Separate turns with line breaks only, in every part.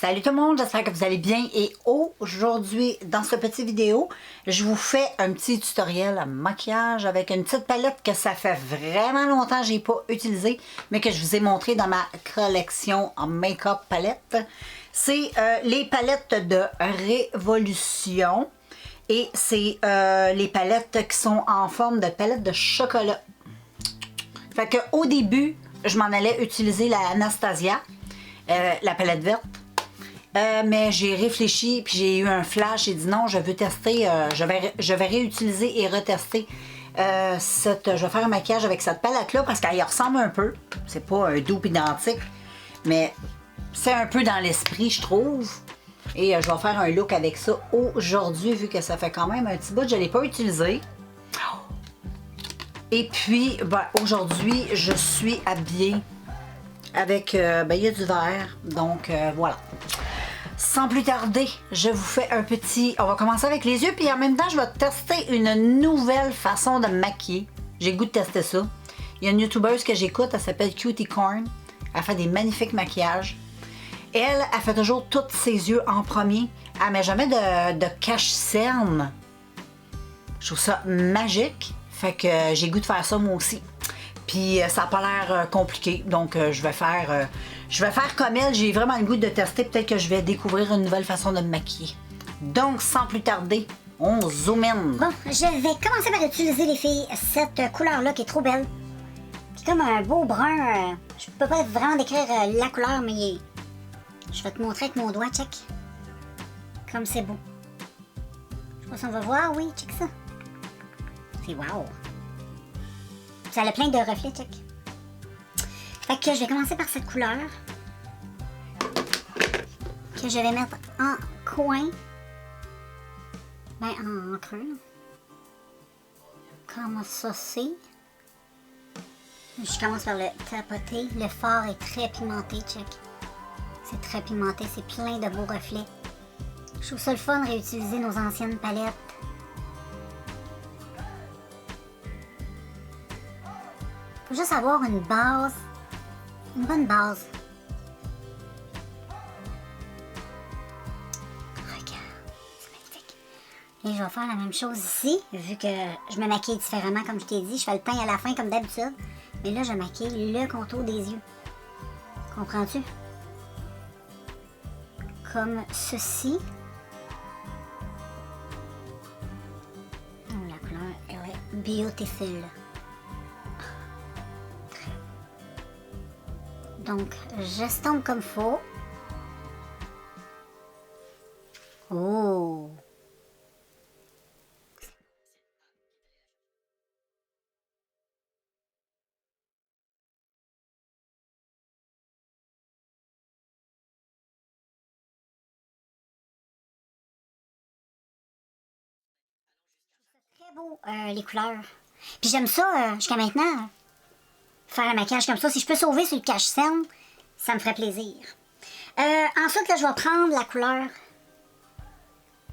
Salut tout le monde, j'espère que vous allez bien et aujourd'hui, dans cette petite vidéo, je vous fais un petit tutoriel maquillage avec une petite palette que ça fait vraiment longtemps que je n'ai pas utilisée, mais que je vous ai montré dans ma collection en make-up palette. C'est les palettes de Révolution et c'est les palettes qui sont en forme de palette de chocolat. Fait que au début, je m'en allais utiliser la Anastasia, la palette verte. Mais j'ai réfléchi puis j'ai eu un flash. J'ai dit non, je veux tester, je vais réutiliser et retester je vais faire un maquillage avec cette palette-là parce qu'elle y ressemble un peu. C'est pas un dupe identique, mais c'est un peu dans l'esprit, je trouve. Et je vais faire un look avec ça aujourd'hui, vu que ça fait quand même un petit bout. Je ne l'ai pas utilisé. Et puis, ben, aujourd'hui, je suis habillée avec, ben, il y a du vert. Donc, voilà. Sans plus tarder, je vous fais un petit... On va commencer avec les yeux, puis en même temps, je vais tester une nouvelle façon de me maquiller. J'ai le goût de tester ça. Il y a une youtubeuse que j'écoute, elle s'appelle Cutie Corn. Elle fait des magnifiques maquillages. Elle fait toujours tous ses yeux en premier. Elle met jamais de cache-cerne. Je trouve ça magique. Fait que j'ai le goût de faire ça moi aussi. Puis ça n'a pas l'air compliqué, donc je vais faire comme elle. J'ai vraiment le goût de tester. Peut-être que je vais découvrir une nouvelle façon de me maquiller. Donc, sans plus tarder, on zoom in.
Bon, je vais commencer par utiliser, les filles, cette couleur-là qui est trop belle. C'est comme un beau brun. Je peux pas vraiment décrire la couleur, mais je vais te montrer avec mon doigt, check. Comme c'est beau. Je sais pas si on va voir, oui, check ça. C'est wow. Ça a plein de reflets, check. Fait que je vais commencer par cette couleur. Que je vais mettre en coin. Ben, en creux. Comme ça, c'est. Je commence par le tapoter. Le fard est très pimenté, check. C'est très pimenté, c'est plein de beaux reflets. Je trouve ça le fun de réutiliser nos anciennes palettes. Faut juste avoir une base, une bonne base. Regarde, c'est magnifique. Et je vais faire la même chose ici, vu que je me maquille différemment, comme je t'ai dit. Je fais le teint à la fin, comme d'habitude. Mais là, je maquille le contour des yeux. Comprends-tu? Comme ceci. Oh, la couleur, elle est beautiful. Donc, j'estompe comme faut. Oh! Très beau, les couleurs. Puis j'aime ça, jusqu'à maintenant, faire un maquillage comme ça. Si je peux sauver sur le cache-cerne, ça me ferait plaisir. Ensuite, là, je vais prendre la couleur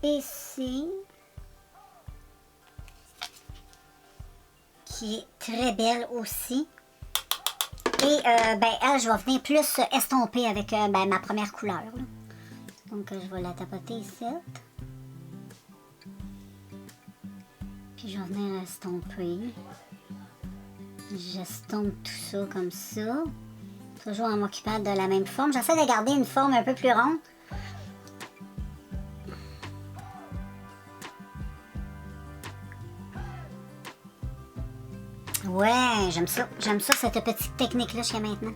ici, qui est très belle aussi. Et ben, elle, je vais venir plus estomper avec ben, ma première couleur. Là. Donc, je vais la tapoter ici. Puis, je vais venir estomper. J'estompe tout ça comme ça. Toujours en m'occupant de la même forme. J'essaie de garder une forme un peu plus ronde. Ouais, j'aime ça. J'aime ça, cette petite technique-là jusqu'à maintenant.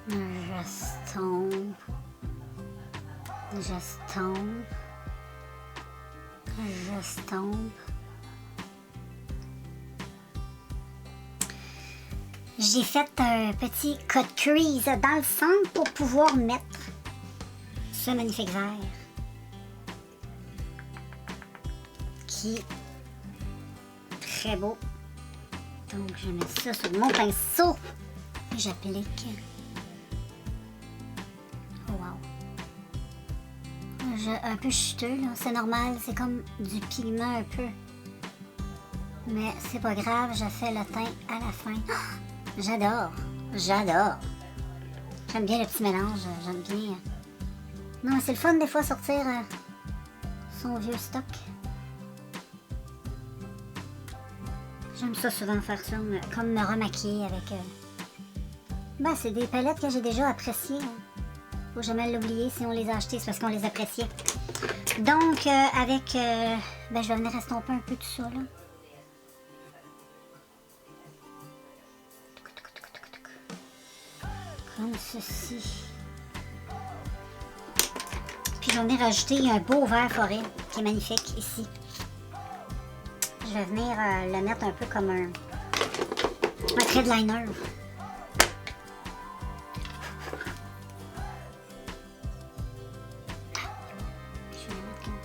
J'estompe. J'estompe. J'estompe. J'ai fait un petit cut crease dans le centre pour pouvoir mettre ce magnifique vert qui est très beau. Donc je mets ça sur mon pinceau et j'applique. Oh wow! Un peu chuteux, là, c'est normal, c'est comme du pigment un peu. Mais c'est pas grave, je fais le teint à la fin. J'adore! J'adore. J'aime bien le petit mélange, j'aime bien. Non, c'est le fun des fois sortir son vieux stock. J'aime ça souvent faire ça, comme me remaquiller avec... Ben, c'est des palettes que j'ai déjà appréciées. Faut jamais l'oublier, si on les a achetées, c'est parce qu'on les appréciait. Donc, avec... ben, je vais venir estomper un peu tout ça, là. Comme ceci. Puis je vais venir ajouter un beau vert forêt qui est magnifique ici. Je vais venir le mettre un peu comme un trait de liner. Je vais le mettre comme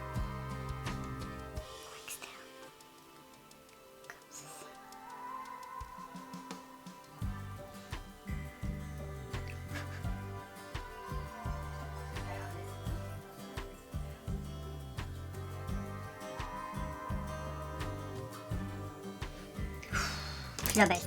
externe. Comme ceci. Là, ben.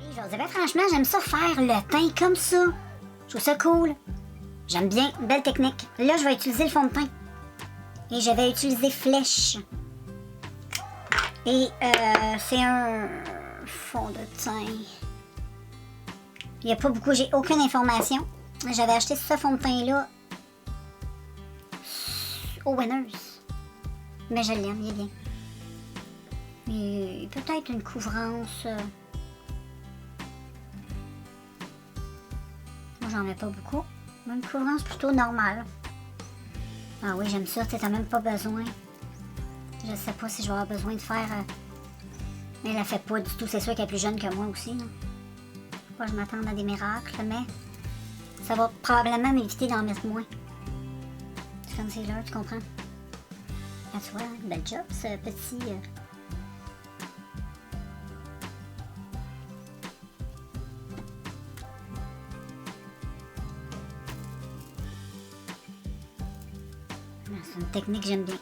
Je leur dirais franchement, j'aime ça faire le teint comme ça. Je trouve ça cool. J'aime bien, belle technique. Là, je vais utiliser le fond de teint. Et je vais utiliser Flèche. Et c'est un fond de teint. Il n'y a pas beaucoup, j'ai aucune information. J'avais acheté ce fond de teint-là au Winners. Mais je l'aime, il est bien. Et peut-être une couvrance... Moi, j'en mets pas beaucoup. Une couvrance plutôt normale. Ah oui, j'aime ça. Tu n'as même pas besoin. Je sais pas si je vais avoir besoin de faire... Mais elle la fait pas du tout. C'est sûr qu'elle est plus jeune que moi aussi. Là. Pas que je m'attende à des miracles, mais... Ça va probablement m'éviter d'en mettre moins. Du concealer, tu comprends? Ah, tu vois, bel job, ce petit... C'est une technique que j'aime bien.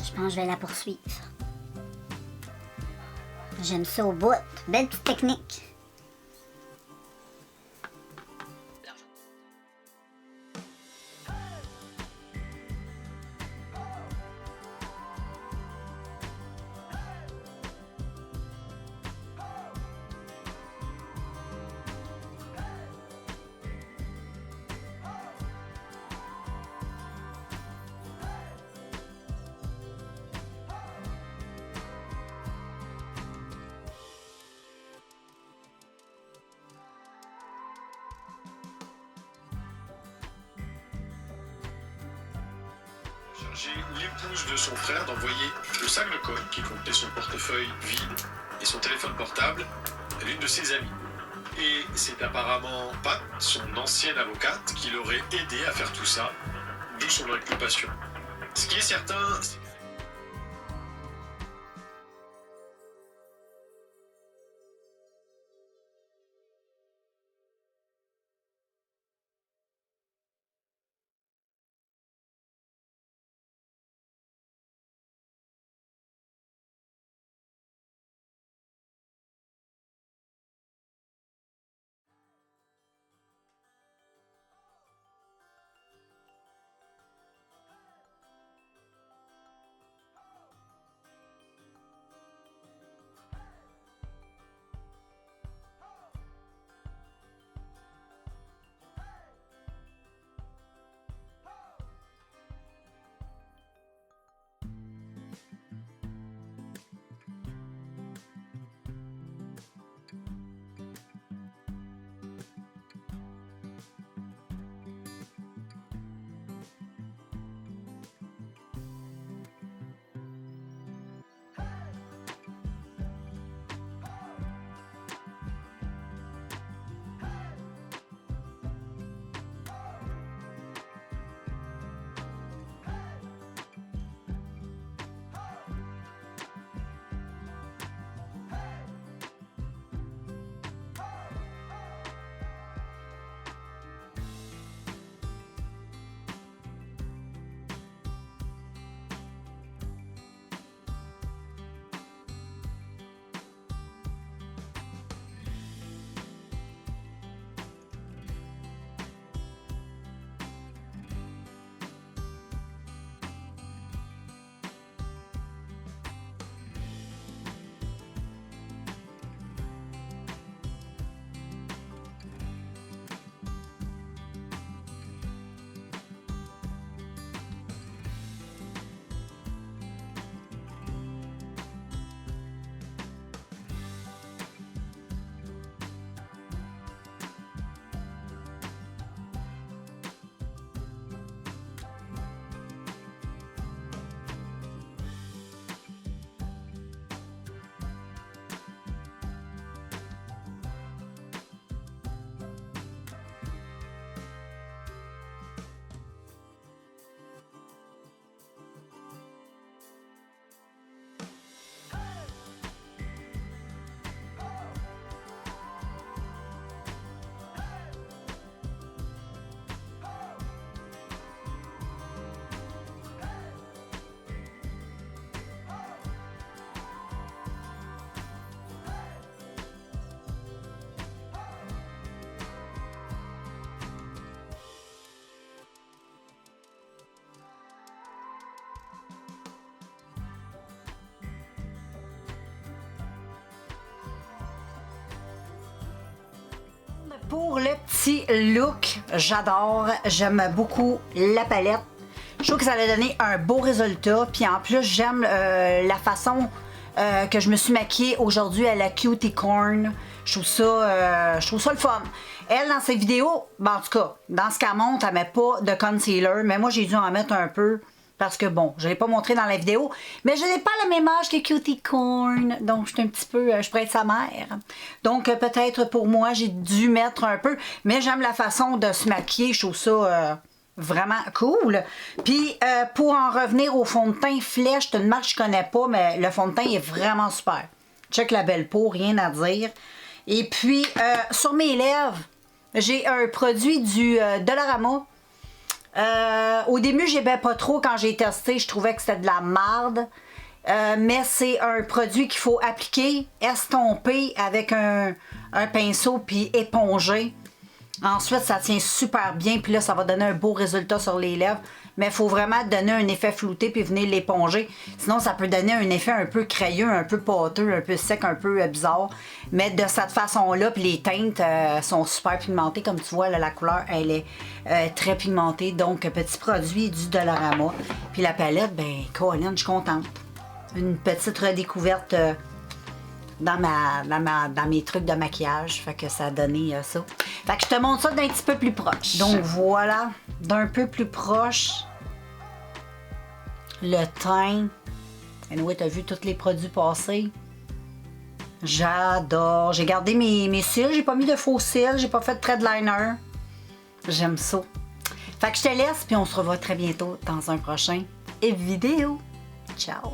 Je pense que je vais la poursuivre. J'aime ça au bout. Belle petite technique.
Chargé l'épouse de son frère d'envoyer le sac de colle qui contenait son portefeuille vide et son téléphone portable à l'une de ses amies. Et c'est apparemment Pat, son ancienne avocate, qui l'aurait aidé à faire tout ça, d'où son inculpation. Ce qui est certain, c'est
Pour le petit look, j'adore. J'aime beaucoup la palette. Je trouve que ça a donné un beau résultat. Puis en plus, j'aime la façon que je me suis maquillée aujourd'hui à la Cutie Corn. Je trouve ça le fun. Elle, dans ses vidéos, ben, en tout cas, dans ce qu'elle montre, elle met pas de concealer. Mais moi, j'ai dû en mettre un peu. Parce que bon, je ne l'ai pas montré dans la vidéo. Mais je n'ai pas le même âge que Cutie Corn. Donc, je suis un petit peu... je pourrais être sa mère. Donc, peut-être pour moi, j'ai dû mettre un peu. Mais j'aime la façon de se maquiller. Je trouve ça... vraiment cool. Puis, pour en revenir au fond de teint Flèche, c'est une marque que je connais pas, mais le fond de teint est vraiment super. Check la belle peau, rien à dire. Et puis, sur mes lèvres, j'ai un produit du Dollarama. Au début, j'aimais pas trop quand j'ai testé. Je trouvais que c'était de la marde. Mais c'est un produit qu'il faut appliquer, estomper avec un pinceau, puis éponger. Ensuite, ça tient super bien, puis là, ça va donner un beau résultat sur les lèvres. Mais il faut vraiment donner un effet flouté puis venir l'éponger. Sinon, ça peut donner un effet un peu crayeux, un peu pâteux, un peu sec, un peu bizarre. Mais de cette façon-là, puis les teintes sont super pigmentées. Comme tu vois, là, la couleur, elle est très pigmentée. Donc, petit produit du Dollarama. Puis la palette, ben, Colin, je suis contente. Une petite redécouverte... dans mes trucs de maquillage. Fait que ça a donné ça. Fait que je te montre ça d'un petit peu plus proche. Donc voilà, d'un peu plus proche, le teint. Anyway, t'as vu tous les produits passés. J'adore. J'ai gardé mes cils. J'ai pas mis de faux cils. J'ai pas fait de thread liner. J'aime ça. Fait que je te laisse, puis on se revoit très bientôt dans un prochain vidéo. Ciao!